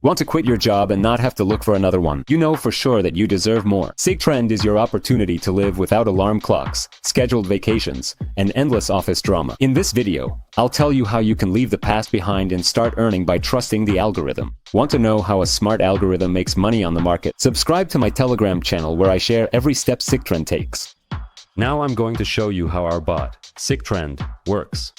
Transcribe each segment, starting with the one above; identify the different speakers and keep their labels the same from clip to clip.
Speaker 1: Want to quit your job and not have to look for another one? You know for sure that you deserve more. SigTrend is your opportunity to live without alarm clocks, scheduled vacations, and endless office drama. In this video, I'll tell you how you can leave the past behind and start earning by trusting the algorithm. Want to know how a smart algorithm makes money on the market? Subscribe to my Telegram channel where I share every step SigTrend takes. Now I'm going to show you how our bot, SigTrend, works.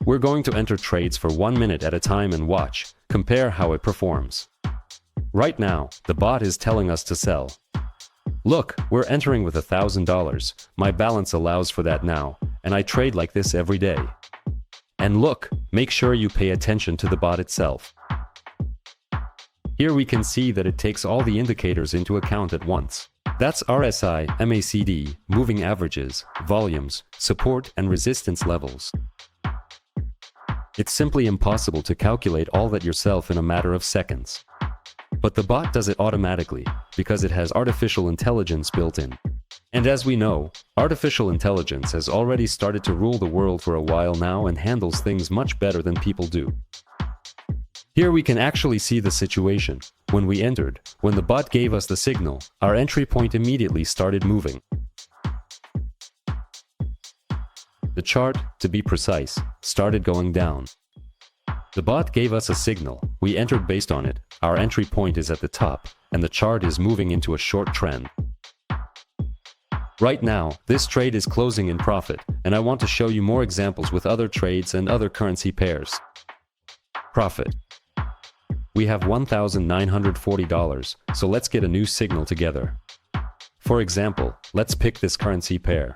Speaker 1: We're going to enter trades for 1 minute at a time and watch, compare how it performs. Right now, the bot is telling us to sell. Look, we're entering with $1,000. My balance allows for that now, and I trade like this every day. And look, make sure you pay attention to the bot itself. Here we can see that it takes all the indicators into account at once. That's RSI, MACD, moving averages, volumes, support and resistance levels. It's simply impossible to calculate all that yourself in a matter of seconds. But the bot does it automatically, because it has artificial intelligence built in. And as we know, artificial intelligence has already started to rule the world for a while now and handles things much better than people do. Here we can actually see the situation. When we entered, when the bot gave us the signal, our entry point immediately started moving. The chart, to be precise, started going down. The bot gave us a signal, we entered based on it, our entry point is at the top, and the chart is moving into a short trend. Right now, this trade is closing in profit, and I want to show you more examples with other trades and other currency pairs. Profit. We have $1,940, so let's get a new signal together. For example, let's pick this currency pair.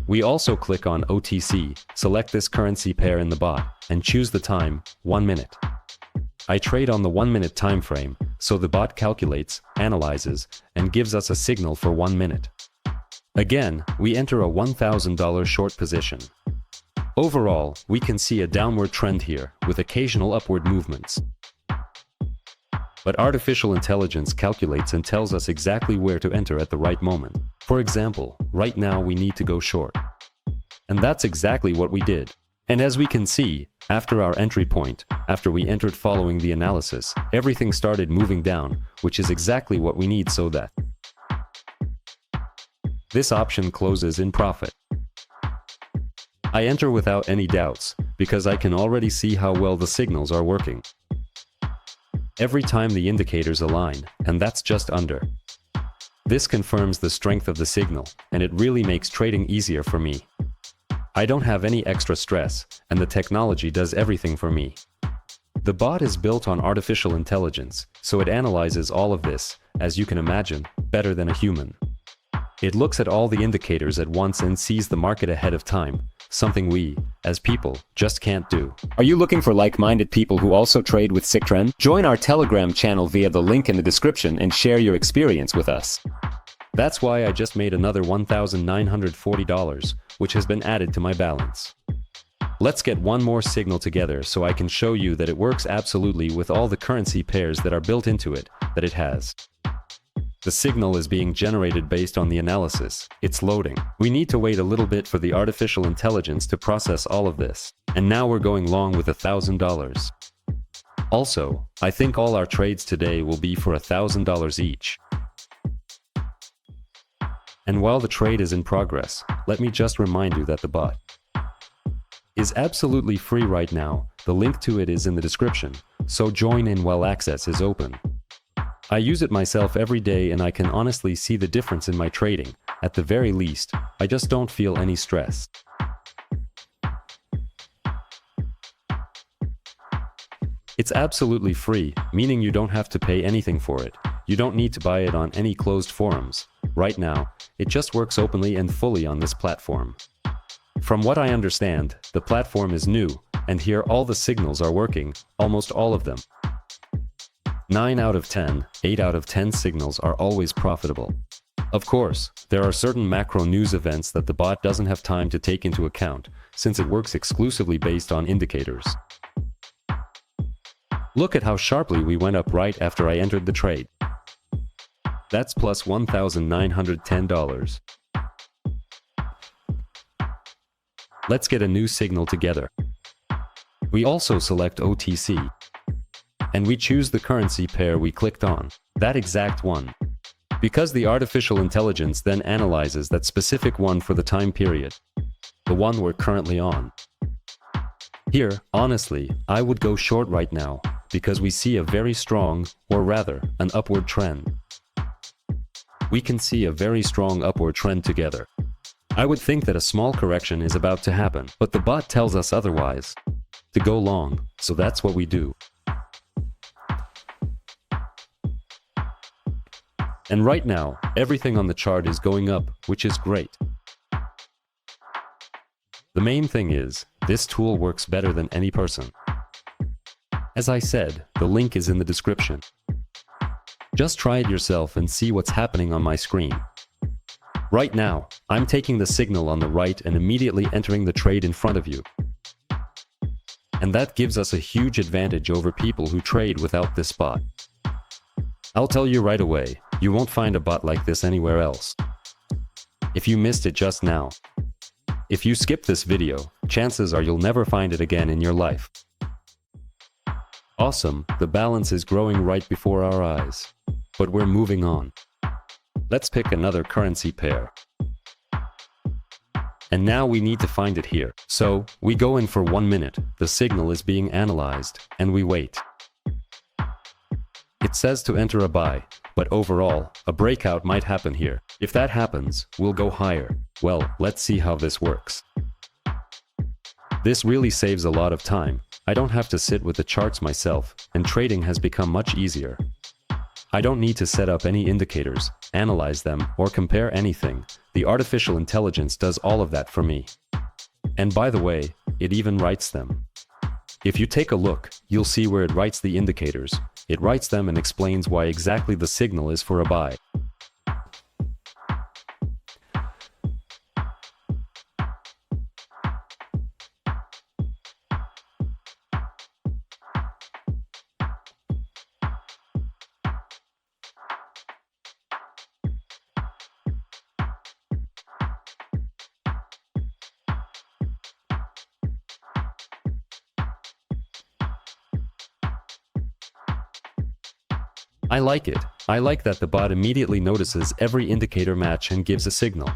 Speaker 1: We also click on OTC, select this currency pair in the bot, and choose the time, 1 minute. I trade on the 1 minute time frame, so the bot calculates, analyzes, and gives us a signal for 1 minute. Again, we enter a $1,000 short position. Overall, we can see a downward trend here, with occasional upward movements. But artificial intelligence calculates and tells us exactly where to enter at the right moment. For example, right now we need to go short. And that's exactly what we did. And as we can see, after our entry point, after we entered following the analysis, everything started moving down, which is exactly what we need so that this option closes in profit. I enter without any doubts, because I can already see how well the signals are working. Every time the indicators align, and that's just under. This confirms the strength of the signal, and it really makes trading easier for me. I don't have any extra stress, and the technology does everything for me. The bot is built on artificial intelligence, so it analyzes all of this, as you can imagine, better than a human. It looks at all the indicators at once and sees the market ahead of time, something we, as people, just can't do. Are you looking for like-minded people who also trade with SigTrend? Join our Telegram channel via the link in the description and share your experience with us. That's why I just made another $1,940, which has been added to my balance. Let's get one more signal together so I can show you that it works absolutely with all the currency pairs that are built into it, that it has. The signal is being generated based on the analysis. It's loading. We need to wait a little bit for the artificial intelligence to process all of this. And now we're going long with $1,000. Also, I think all our trades today will be for $1,000 each. And while the trade is in progress, let me just remind you that the bot is absolutely free right now. The link to it is in the description, so join in while access is open. I use it myself every day and I can honestly see the difference in my trading. At the very least, I just don't feel any stress. It's absolutely free, meaning you don't have to pay anything for it. You don't need to buy it on any closed forums. Right now, it just works openly and fully on this platform. From what I understand, the platform is new, and here all the signals are working, almost all of them. 9 out of 10, 8 out of 10 signals are always profitable. Of course, there are certain macro news events that the bot doesn't have time to take into account, since it works exclusively based on indicators. Look at how sharply we went up right after I entered the trade. That's plus $1,910. Let's get a new signal together. We also select OTC. and we choose the currency pair we clicked on, that exact one. Because the artificial intelligence then analyzes that specific one for the time period, the one we're currently on. Here, honestly, I would go short right now, because we see a very strong, or rather, an upward trend. We can see a very strong upward trend together. I would think that a small correction is about to happen, but the bot tells us otherwise. To go long, so that's what we do. And right now, everything on the chart is going up, which is great. The main thing is, this tool works better than any person. As I said, the link is in the description. Just try it yourself and see what's happening on my screen. Right now, I'm taking the signal on the right and immediately entering the trade in front of you. And that gives us a huge advantage over people who trade without this bot. I'll tell you right away, you won't find a bot like this anywhere else. If you missed it just now, if you skip this video, chances are you'll never find it again in your life. Awesome, the balance is growing right before our eyes. But we're moving on. Let's pick another currency pair. And now we need to find it here. So, we go in for 1 minute, the signal is being analyzed, and we wait. It says to enter a buy, but overall, a breakout might happen here. If that happens, we'll go higher. Well, let's see how this works. This really saves a lot of time. I don't have to sit with the charts myself, and trading has become much easier. I don't need to set up any indicators, analyze them, or compare anything. The artificial intelligence does all of that for me. And by the way, it even writes them. If you take a look, you'll see where it writes the indicators. It writes them and explains why exactly the signal is for a buy. I like it. I like that the bot immediately notices every indicator match and gives a signal.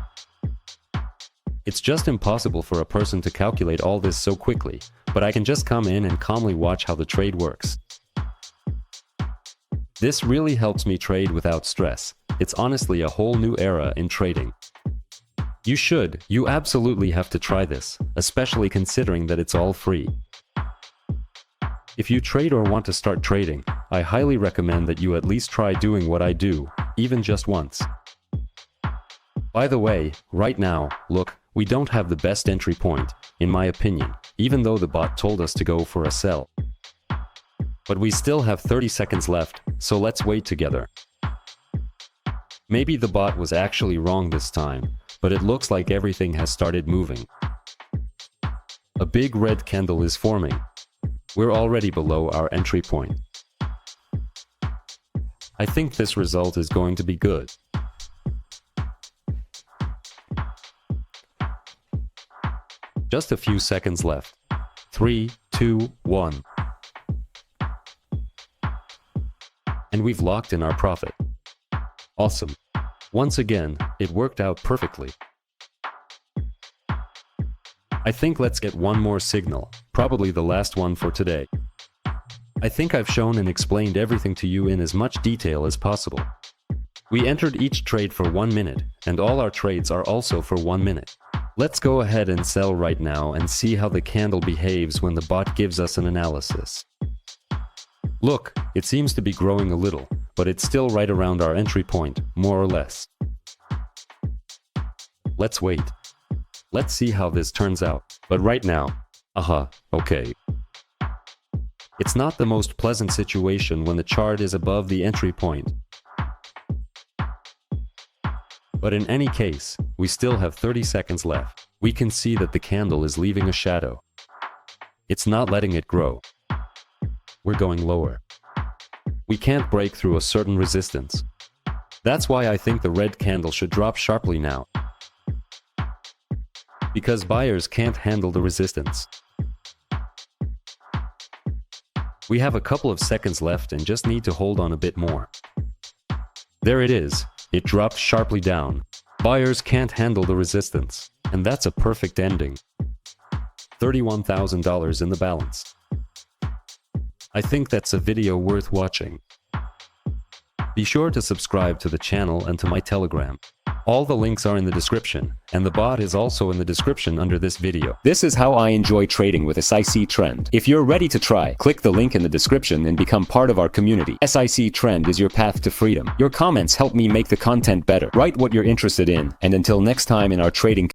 Speaker 1: It's just impossible for a person to calculate all this so quickly, but I can just come in and calmly watch how the trade works. This really helps me trade without stress. It's honestly a whole new era in trading. You absolutely have to try this, especially considering that it's all free. If you trade or want to start trading, I highly recommend that you at least try doing what I do, even just once. By the way, right now, look, we don't have the best entry point, in my opinion, even though the bot told us to go for a sell. But we still have 30 seconds left, so let's wait together. Maybe the bot was actually wrong this time, but it looks like everything has started moving. A big red candle is forming. We're already below our entry point. I think this result is going to be good. Just a few seconds left. 3, 2, 1. And we've locked in our profit. Awesome. Once again, it worked out perfectly. I think let's get one more signal, probably the last one for today. I think I've shown and explained everything to you in as much detail as possible. We entered each trade for 1 minute, and all our trades are also for 1 minute. Let's go ahead and sell right now and see how the candle behaves when the bot gives us an analysis. Look, it seems to be growing a little, but it's still right around our entry point, more or less. Let's wait. Let's see how this turns out. But right now, okay. It's not the most pleasant situation when the chart is above the entry point. But in any case, we still have 30 seconds left. We can see that the candle is leaving a shadow. It's not letting it grow. We're going lower. We can't break through a certain resistance. That's why I think the red candle should drop sharply now. Because buyers can't handle the resistance. We have a couple of seconds left and just need to hold on a bit more. There it is. It dropped sharply down. Buyers can't handle the resistance. And that's a perfect ending. $31,000 in the balance. I think that's a video worth watching. Be sure to subscribe to the channel and to my Telegram. All the links are in the description, and the bot is also in the description under this video. This is how I enjoy trading with SIC Trend. If you're ready to try, click the link in the description and become part of our community. SIC Trend is your path to freedom. Your comments help me make the content better. Write what you're interested in, and until next time in our trading